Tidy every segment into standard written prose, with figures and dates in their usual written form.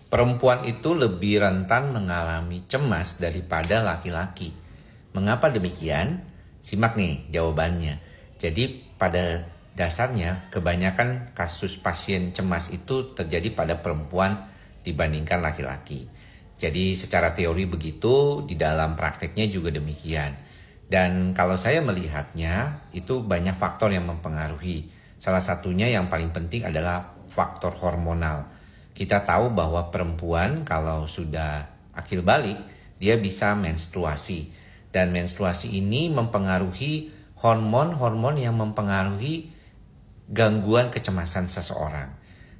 Perempuan itu lebih rentan mengalami cemas daripada laki-laki. Mengapa demikian? Simak nih jawabannya. Jadi pada dasarnya kebanyakan kasus pasien cemas itu terjadi pada perempuan dibandingkan laki-laki. Jadi secara teori begitu, di dalam prakteknya juga demikian. Dan kalau saya melihatnya itu banyak faktor yang mempengaruhi. Salah satunya yang paling penting adalah faktor hormonal. Kita tahu bahwa perempuan kalau sudah akil balik, dia bisa menstruasi. Dan menstruasi ini mempengaruhi hormon-hormon yang mempengaruhi gangguan kecemasan seseorang.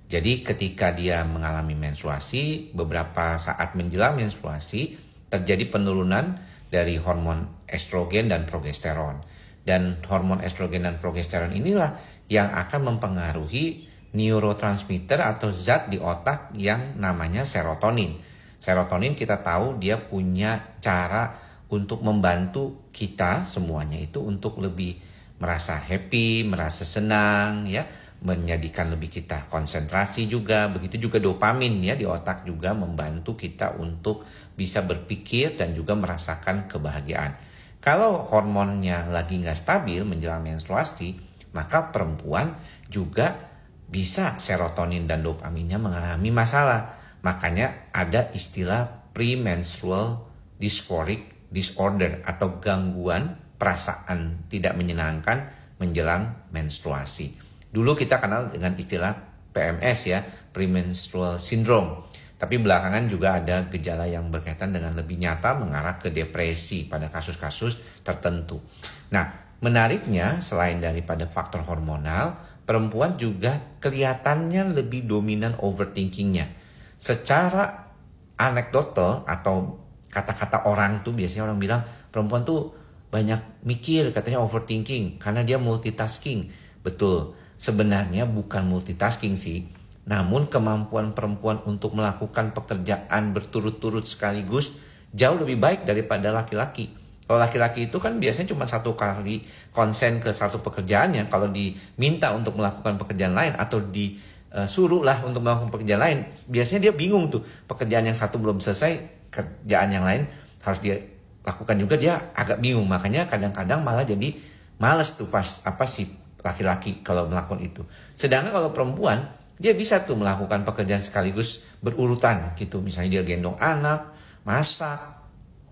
Jadi ketika dia mengalami menstruasi, beberapa saat menjelang menstruasi, terjadi penurunan dari hormon estrogen dan progesteron. Dan hormon estrogen dan progesteron inilah yang akan mempengaruhi neurotransmitter atau zat di otak yang namanya serotonin. Serotonin kita tahu dia punya cara untuk membantu kita semuanya itu untuk lebih merasa happy, merasa senang ya, menjadikan lebih kita konsentrasi juga. Begitu juga dopamin ya di otak juga membantu kita untuk bisa berpikir dan juga merasakan kebahagiaan. Kalau hormonnya lagi nggak stabil menjelang menstruasi, maka perempuan juga bisa serotonin dan dopaminnya mengalami masalah. Makanya ada istilah premenstrual dysphoric disorder atau gangguan perasaan tidak menyenangkan menjelang menstruasi. Dulu kita kenal dengan istilah PMS ya, premenstrual syndrome. Tapi belakangan juga ada gejala yang berkaitan dengan lebih nyata mengarah ke depresi pada kasus-kasus tertentu. Nah, menariknya selain daripada faktor hormonal, perempuan juga kelihatannya lebih dominan overthinkingnya. Secara anekdotal atau kata-kata orang tuh biasanya orang bilang perempuan tuh banyak mikir, katanya overthinking karena dia multitasking. Betul, sebenarnya bukan multitasking sih. Namun kemampuan perempuan untuk melakukan pekerjaan berturut-turut sekaligus jauh lebih baik daripada laki-laki. Kalau laki-laki itu kan biasanya cuma satu kali konsen ke satu pekerjaannya. Kalau diminta untuk melakukan pekerjaan lain atau disuruh lah untuk melakukan pekerjaan lain, biasanya dia bingung tuh. Pekerjaan yang satu belum selesai, kerjaan yang lain harus dia lakukan juga, dia agak bingung. Makanya kadang-kadang malah jadi males tuh pas si laki-laki kalau melakukan itu. Sedangkan kalau perempuan, dia bisa tuh melakukan pekerjaan sekaligus berurutan gitu. Misalnya dia gendong anak, masak,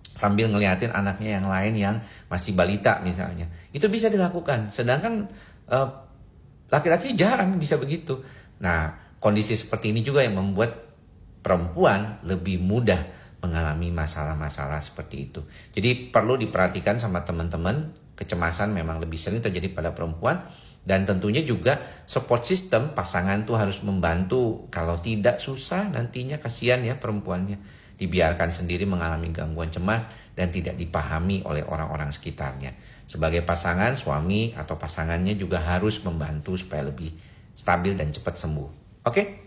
sambil ngeliatin anaknya yang lain yang masih balita misalnya. Itu bisa dilakukan. Sedangkan laki-laki jarang bisa begitu. Nah, kondisi seperti ini juga yang membuat perempuan lebih mudah mengalami masalah-masalah seperti itu. Jadi perlu diperhatikan sama teman-teman, kecemasan memang lebih sering terjadi pada perempuan. Dan tentunya juga support system pasangan tuh harus membantu. Kalau tidak susah nantinya, kasihan ya perempuannya. Dibiarkan sendiri mengalami gangguan cemas dan tidak dipahami oleh orang-orang sekitarnya. Sebagai pasangan, suami atau pasangannya juga harus membantu supaya lebih stabil dan cepat sembuh. Oke?